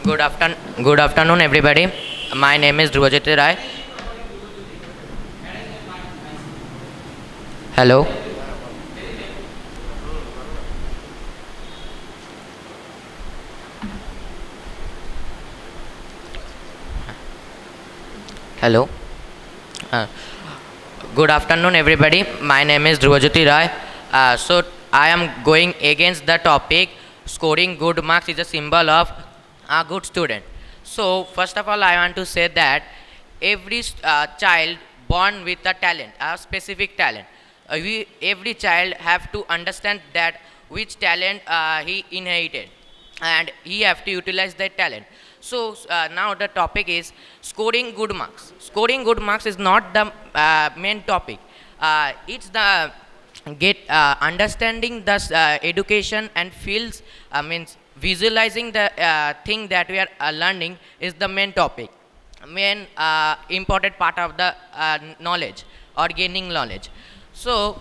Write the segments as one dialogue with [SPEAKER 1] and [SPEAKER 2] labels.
[SPEAKER 1] Good afternoon, everybody. My name is Dhruvajyoti Rai. Hello. Hello. Uh, Good afternoon, everybody. My name is Dhruvajyoti Rai. So I am going against the topic. Scoring good marks is a symbol of a good student. So first of all, I want to say that every child born with a talent, a specific talent. Every child have to understand that which talent he inherited, and he have to utilize that talent. So now the topic is scoring good marks. Scoring good marks is not the main topic. It's the get understanding the education and fields, means visualizing the thing that we are learning is the main topic, main important part of the knowledge or gaining knowledge. So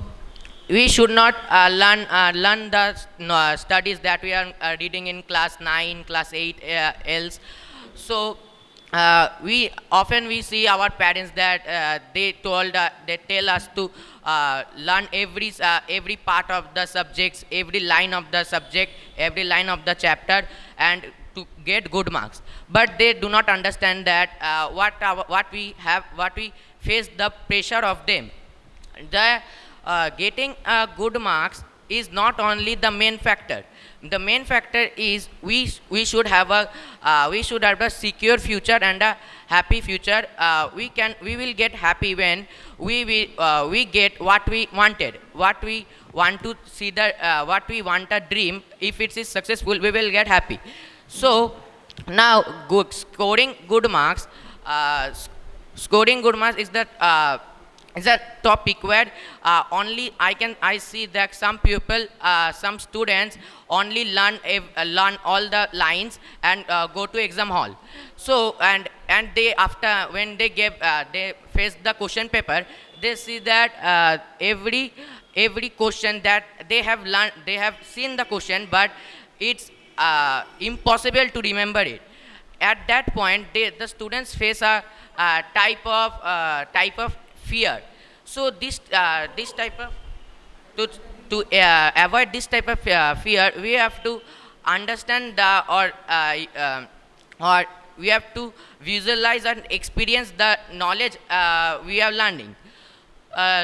[SPEAKER 1] we should not learn the studies that we are reading in class 9, class 8 else. So we see our parents that they tell us to learn every part of the subjects, every line of the subject, every line of the chapter, and to get good marks. But they do not understand that what we face the pressure of them. The getting good marks is not only the main factor. The main factor is we should have a secure future and a happy future. We will get happy when we get what we wanted, what we want to see, the what we want a dream. If it is successful, we will get happy. So now scoring good marks, scoring good marks is a topic where only I see that some people, some students only learn all the lines and go to exam hall. So and they, after when they they face the question paper, they see that every question that they have learned, they have seen the question, but it's impossible to remember it. At that point, the students face a type of fear. So this type of to avoid this type of fear, we have to understand or we have to visualize and experience the knowledge we are learning.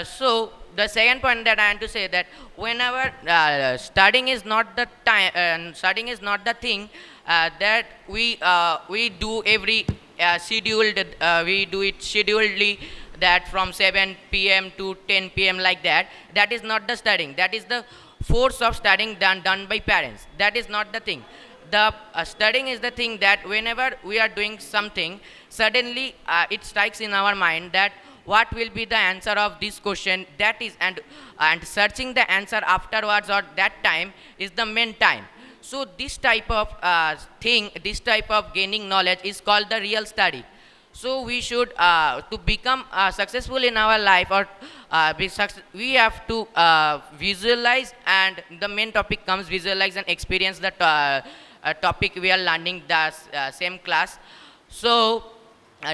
[SPEAKER 1] So the second point that I want to say, that whenever studying is not the time, studying is not the thing that we do every scheduled, we do it scheduledly, that from 7 p.m. to 10 p.m. like that. That is not the studying. That is the force of studying done by parents. That is not the thing. The studying is the thing that whenever we are doing something, suddenly it strikes in our mind that what will be the answer of this question, that is, and searching the answer afterwards or that time is the main time. So this type of thing, this type of gaining knowledge is called the real study. So we should to become successful in our life, or we have to visualize, and the main topic comes visualize and experience the topic we are learning the same class. So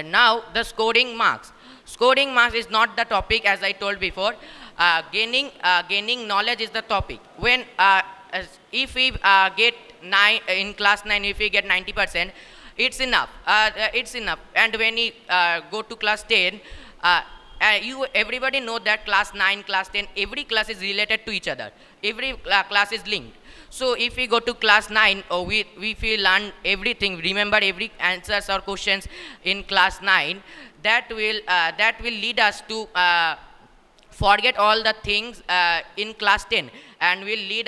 [SPEAKER 1] now the scoring marks. Scoring marks is not the topic, as I told before. Gaining knowledge is the topic. When if we get 9 in class 9, if we get 90%, it's enough. It's enough. And when we go to class 10, everybody know that class 9, class 10, every class is related to each other. Every class is linked. So if we go to class 9, we learn everything, remember every answers or questions in class 9, that will lead us to forget all the things in class 10, and will lead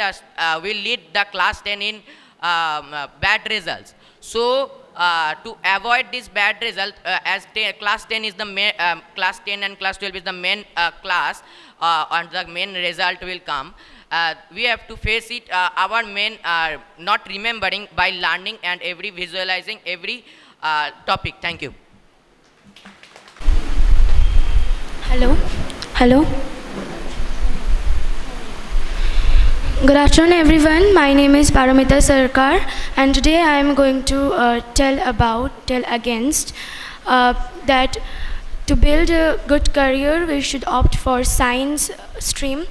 [SPEAKER 1] the class 10 in bad results. So to avoid this bad result, as class 10 is the main, class 10 and class 12 is the main class, and the main result will come. We have to face it, our main not remembering, by learning and every visualizing every topic. Thank you.
[SPEAKER 2] Hello. Hello. Good afternoon, everyone. My name is Paramita Sarkar, and today I am going to tell against that to build a good career, we should opt for science stream.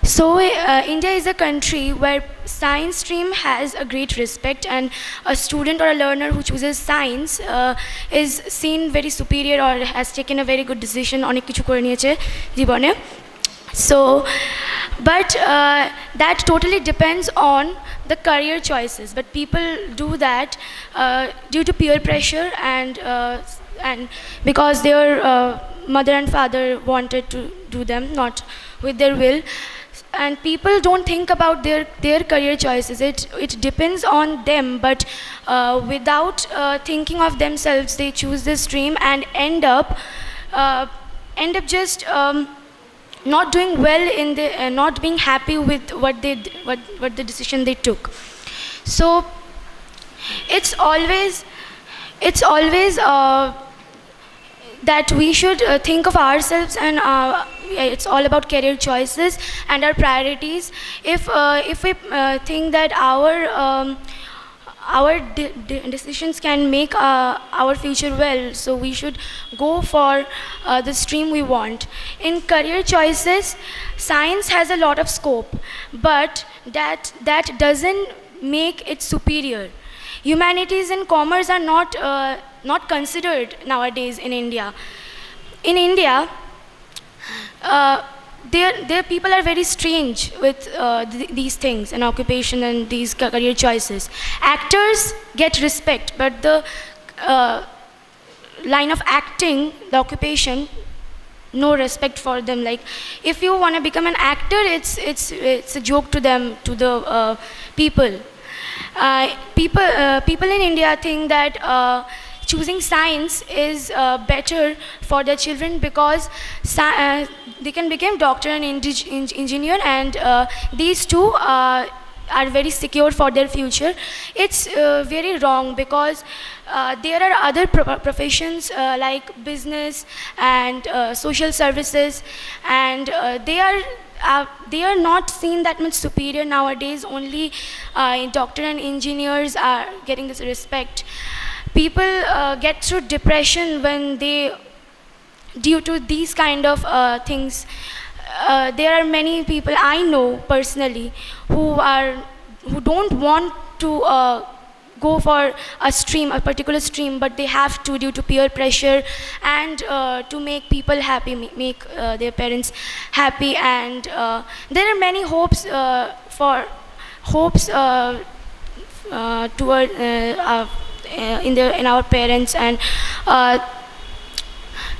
[SPEAKER 2] So, India is a country where science stream has a great respect, and a student or a learner who chooses science is seen very superior or has taken a very good decision. অনেক কিছু করে নিয়েছে জীবনে. So, but that totally depends on the career choices. But people do that due to peer pressure and because their mother and father wanted to do them, not with their will. And people don't think about their career choices. It depends on them, but without thinking of themselves, they choose this stream and end up just not doing well in the not being happy with what the decision they took. So it's always that we should think of ourselves, and it's all about career choices and our priorities. If we think that our decisions can make our future well, so we should go for the stream we want. In career choices, science has a lot of scope, but that doesn't make it superior. Humanities and commerce are not considered nowadays in India. In India, their people are very strange with these things and occupation and these career choices. Actors get respect, but the line of acting, the occupation, no respect for them. Like, if you want to become an actor, it's a joke to them, to the people. People in India think that choosing science is better for their children because they can become doctor and engineer, and these two are very secure for their future. It's very wrong, because there are other professions like business and social services, and they are not seen that much superior nowadays. Only doctor and engineers are getting this respect. People get through depression when they, due to these kind of things. There are many people I know personally who don't want to go for a particular stream, but they have to due to peer pressure and to make people happy, make their parents happy. And there are many hopes toward in our parents, and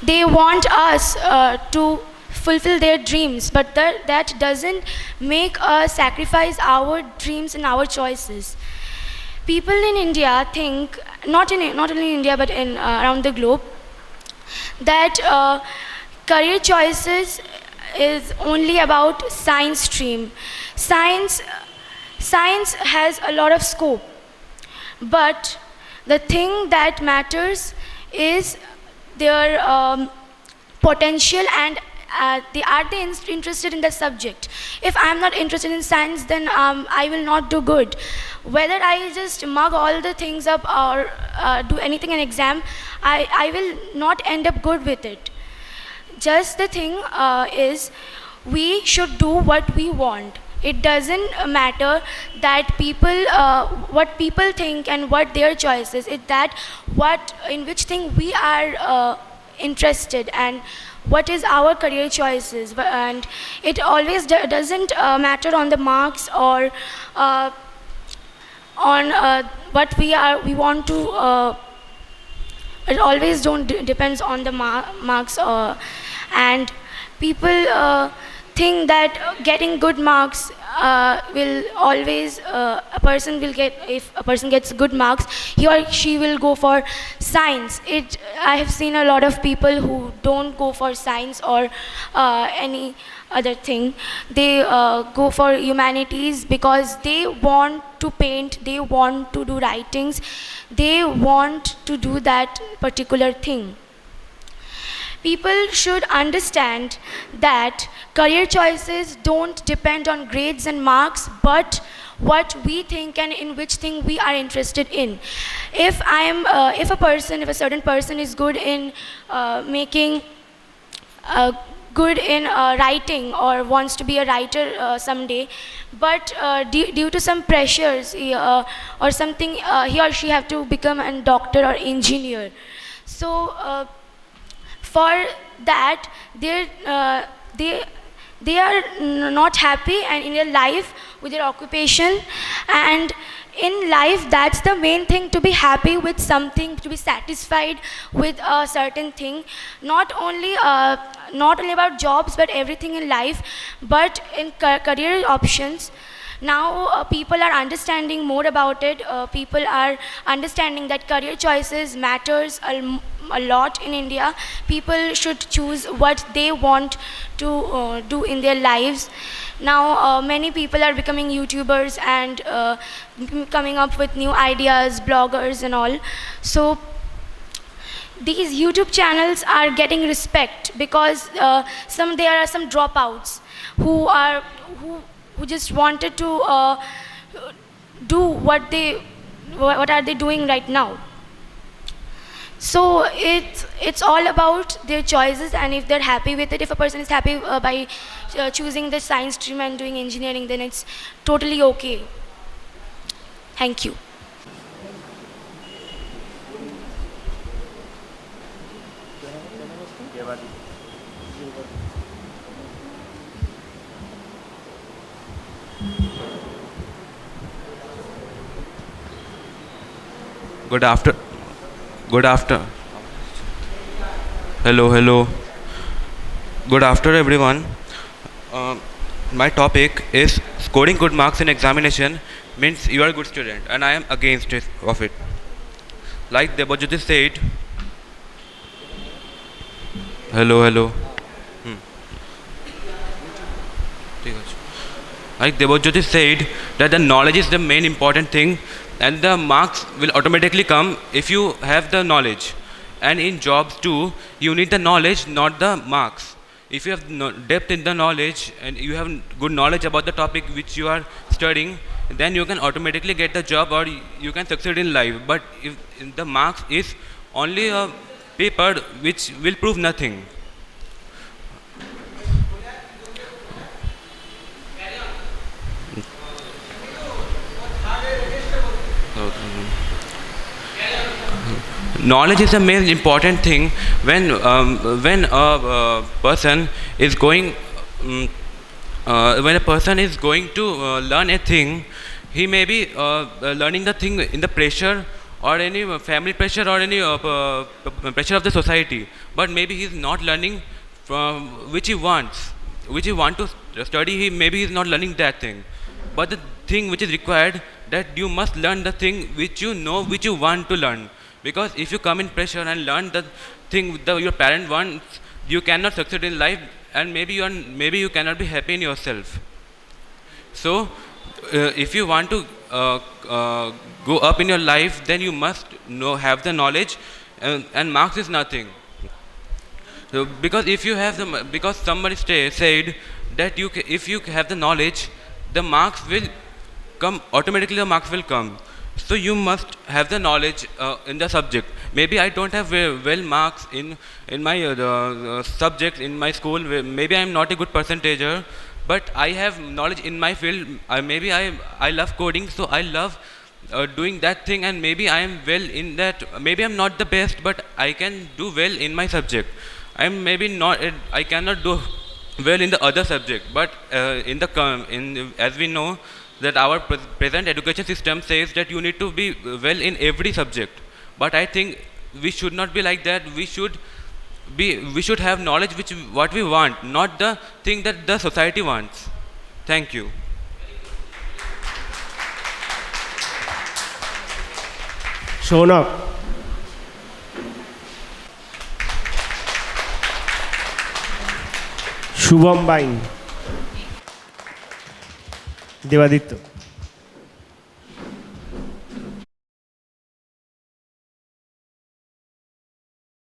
[SPEAKER 2] they want us to fulfill their dreams, but that doesn't make us sacrifice our dreams and our choices. People in India think, not only in India but in around the globe, that career choices is only about science stream. Science has a lot of scope, but the thing that matters is their potential, and are they interested in the subject. If I'm not interested in science, then I will not do good. Whether I just mug all the things up or do anything in exam, I will not end up good with it. Just the thing is, we should do what we want. It doesn't matter that what people think and what their choice is. It's that in which thing we are interested, and what is our career choices. And it always doesn't matter on the marks or on what we want to. It always depends on the marks, and people think that getting good marks will always a person will get. If a person gets good marks, he or she will go for science. I have seen a lot of people who don't go for science or any other thing. They go for humanities because they want to paint, they want to do writings, they want to do that particular thing. People should understand that career choices don't depend on grades and marks, but what we think and in which thing we are interested in. If if a certain person is good in making good in writing or wants to be a writer someday, but due to some pressures or something, he or she have to become a doctor or engineer. So for that, they are not happy and in their life with their occupation, and in life that's the main thing, to be happy with something, to be satisfied with a certain thing, not only about jobs but everything in life. But in career options now, people are understanding more about it. People are understanding that career choices matters a lot in India. People should choose what they want to do in their lives. Now, many people are becoming YouTubers and coming up with new ideas, bloggers and all. So these YouTube channels are getting respect because there are some dropouts who just wanted to do what are they doing right now. So it's all about their choices, and if they're happy with it, if a person is happy by choosing the science stream and doing engineering, then it's totally okay. Thank you.
[SPEAKER 3] Good after. Good after. Hello. Good after everyone. My topic is scoring good marks in examination means you are a good student, and I am against it of it. Like Debojyoti said. Hello. Like Debojyoti said that the knowledge is the main important thing, and the marks will automatically come if you have the knowledge. And in jobs too, you need the knowledge, not the marks. If you have depth in the knowledge and you have good knowledge about the topic which you are studying, then you can automatically get the job or you can succeed in life. But if the marks is only a paper which will prove nothing. Knowledge is the main important thing when a person is going to learn a thing. He may be learning the thing in the pressure or any family pressure or any pressure of the society, but maybe he is not learning from which he want to study. Maybe he is not learning that thing, but the thing which is required, that you must learn the thing which you know, which you want to learn. Because if you come in pressure and learn the thing your parent wants, you cannot succeed in life, and maybe you cannot be happy in yourself. So if you want to go up in your life, then you must have the knowledge, and marks is nothing. So because somebody said that if you have the knowledge, the marks will come automatically. The marks will come. So you must have the knowledge in the subject. Maybe I don't have well marks in my subject in my school. Maybe I am not a good percentager, but I have knowledge in my field. Maybe I love coding, so I love doing that thing, and maybe I am well in that. Maybe I'm not the best, but I can do well in my subject. I cannot do well in the other subject, but as we know, that our present education system says that you need to be well in every subject. But I think we should not be like that. We should have knowledge what we want, not the thing that the society wants. Thank you.
[SPEAKER 4] Shona. Shubham Bain. Devaditya.